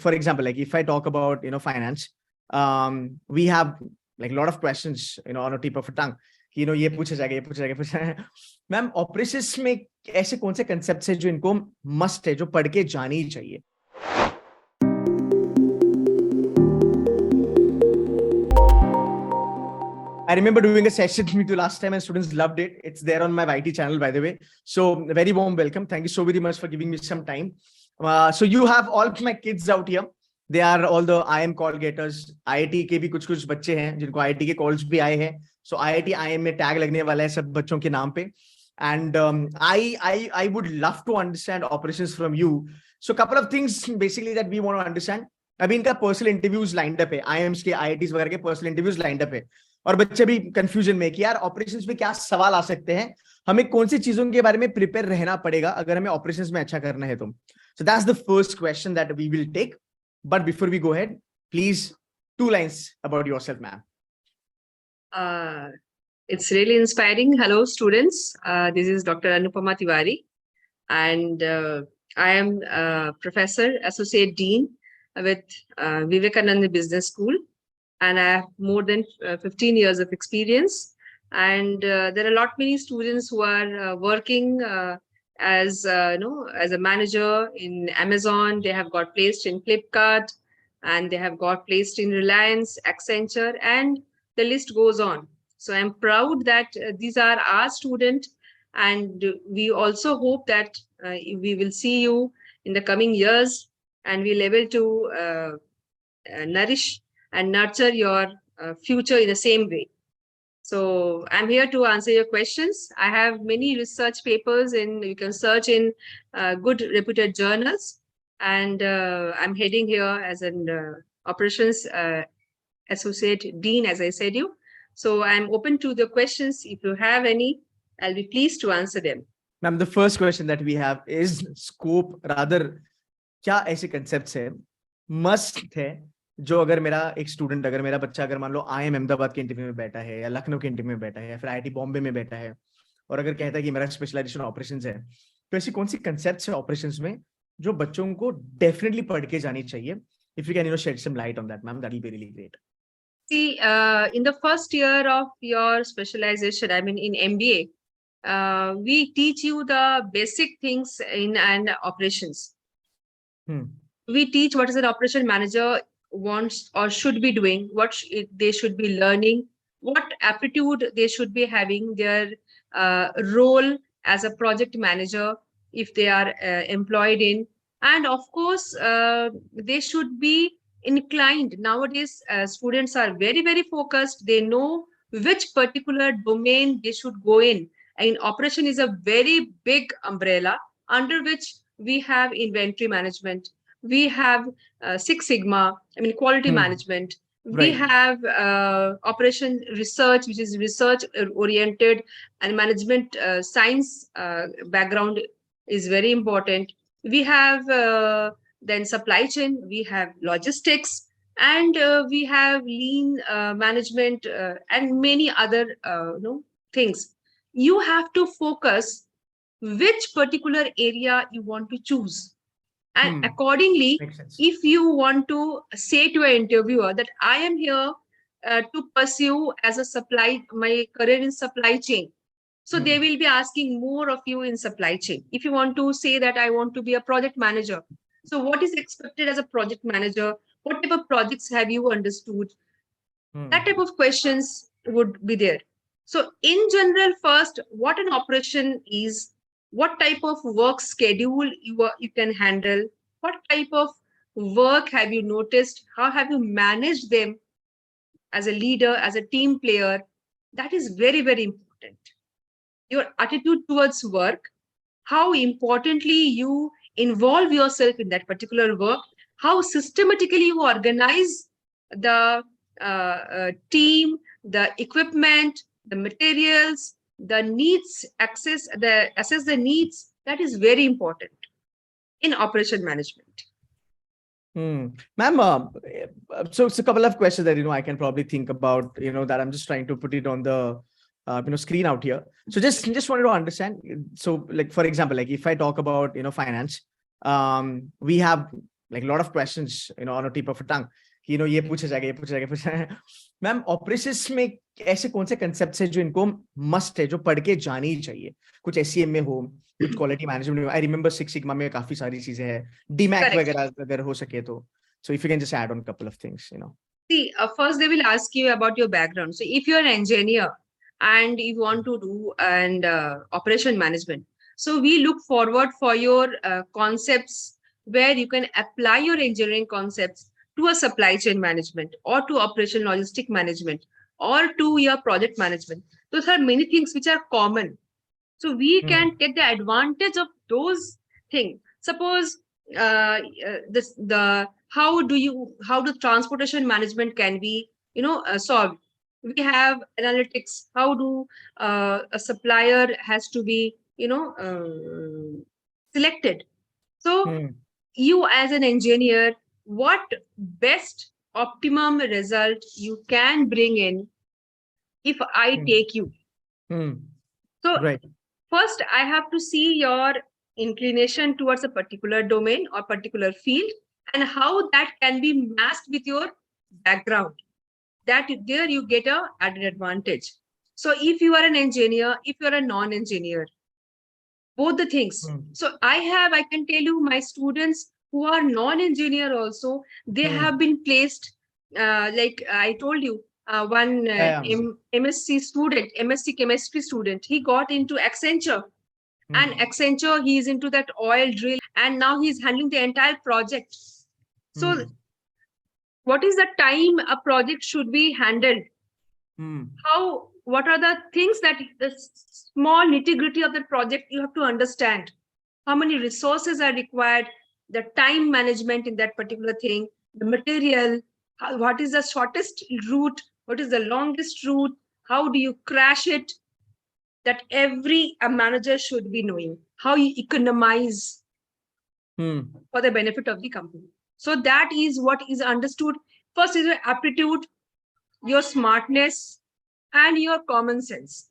for example, like if I talk about, finance, we have like a lot of questions, on a tip of a tongue. ये पूछा जाएगा, ये पूछा जाएगा. Ma'am, operations में ऐसे कौन से concepts है जो इनको must है, जो पढ़ के जानी ही चाहिए? I remember doing a session with you last time and students loved it. It's there on my YT channel, by the way. So very warm welcome. Thank you so very much for giving me some time. So you have all my kids out here. They are all the IIM call getters. IIT के भी कुछ बच्चे हैं जिनको IIT के calls भी आए हैं. So IIT IIM में tag लगने वाला है सब बच्चों के नाम पे. And I would love to understand operations from you. So couple of things basically that we want to understand. अभी इनका personal interviews lined up है. IIMs के IITs वगैरह के personal interviews lined up है. और बच्चे भी कंफ्यूजन में कि यार ऑपरेशंस में क्या सवाल आ सकते हैं, हमें कौन सी चीजों के बारे में प्रिपेयर रहना पड़ेगा अगर हमें ऑपरेशंस में अच्छा करना है तो. So that's the first question that we will take. But before we go ahead, please 2 lines about yourself, ma'am. It's really inspiring. Hello, students. This is Dr. Anupama Tiwari, and I am Professor, Associate Dean with Vivekananda Business School. And I have more than 15 years of experience. And there are many students who are working as as a manager in Amazon. They have got placed in Flipkart, and they have got placed in Reliance, Accenture, and the list goes on. So I'm proud that these are our students, and we also hope that we will see you in the coming years, and we'll able to nourish and nurture your future in the same way. So I'm here to answer your questions. I have many research papers, and you can search in good reputed journals. And I'm heading here as an operations associate dean, as I said you. So I'm open to the questions. If you have any, I'll be pleased to answer them. Ma'am, the first question that we have is scope, rather, क्या ऐसे concepts है must है जो अगर मेरा एक student, अगर मेरा बच्चा अगर मान लो IIM अहमदाबाद के इंटरव्यू में बैठा है या लखनऊ के इंटरव्यू में बैठा है या फिर IIT बॉम्बे में बैठा है और अगर कहता है कि मेरा स्पेशलाइजेशन ऑपरेशंस है, तो ऐसी कौन सी कंसेप्ट्स है ऑपरेशंस में जो बच्चों को डेफिनेटली पढ़ के जानी चाहिए? If you can shed some light on that, ma'am, that will be really great. See, in the first year of your specialization, I mean in MBA, we teach you the basic things in an operations. We teach what is an operation manager wants or should be doing, what they should be learning, what aptitude they should be having, their role as a project manager if they are employed in, and of course they should be inclined. Nowadays students are very focused. They know which particular domain they should go in, and operation is a very big umbrella under which we have inventory management, we have Six Sigma, I mean quality management. We have operation research, which is research oriented, and management science background is very important. We have then supply chain, we have logistics, and we have lean management and many other things. You have to focus which particular area you want to choose. And accordingly, if you want to say to an interviewer that I am here to pursue as a my career in supply chain, so they will be asking more of you in supply chain. If you want to say that I want to be a project manager, so what is expected as a project manager? What type of projects have you understood? That type of questions would be there. So in general, first, what an operation is, what type of work schedule you can handle, what type of work have you noticed, how have you managed them as a leader, as a team player. That is very important. Your attitude towards work, how importantly you involve yourself in that particular work, how systematically you organize the team, the equipment, the materials, the needs, assess the needs. That is very important in operation management. Ma'am, so it's a couple of questions that I can probably think about, that I'm just trying to put it on the screen out here. So just wanted to understand. So like, for example, like if I talk about finance, we have like a lot of questions, on a tip of a tongue. ये पूछा जाएगा, ये पूछा जाएगा, पूछा है. Ma'am, operations में ऐसे कौन से कंसेप्ट्स है जो इनको मस्ट है, जो पढ़ के जानी ही चाहिए? कुछ SCM में हो, कुछ क्वालिटी मैनेजमेंट में. आई रिमेंबर 6 सिग्मा में काफी सारी चीजें हैं, डीमैक वगैरह अगर हो सके तो. So if you can just add on a couple of things, See, first they will ask you about your background. So if you're an engineer and you want to do operation management, so we look forward for your concepts where you can apply your engineering concepts to a supply chain management or to operation logistic management or to your project management. Those are many things which are common. So we can take the advantage of those things. Suppose how do transportation management can be solved. We have analytics. How do a supplier has to be selected. So you as an engineer, what best optimum result you can bring in if I take you. So right. First I have to see your inclination towards a particular domain or particular field and how that can be matched with your background. That there you get a added advantage. So if you are an engineer, if you are a non-engineer, both the things. So I can tell you, my students who are non-engineer also, they have been placed, like I told you, one MSc student, MSc chemistry student, he got into Accenture. And Accenture, he is into that oil drill, and now he's handling the entire project. So what is the time a project should be handled? What are the things that the small nitty-gritty of the project you have to understand? How many resources are required, the time management in that particular thing, the material, what is the shortest route, what is the longest route, how do you crash it? That every manager should be knowing how you economize for the benefit of the company. So that is what is understood. First is your aptitude, your smartness, and your common sense.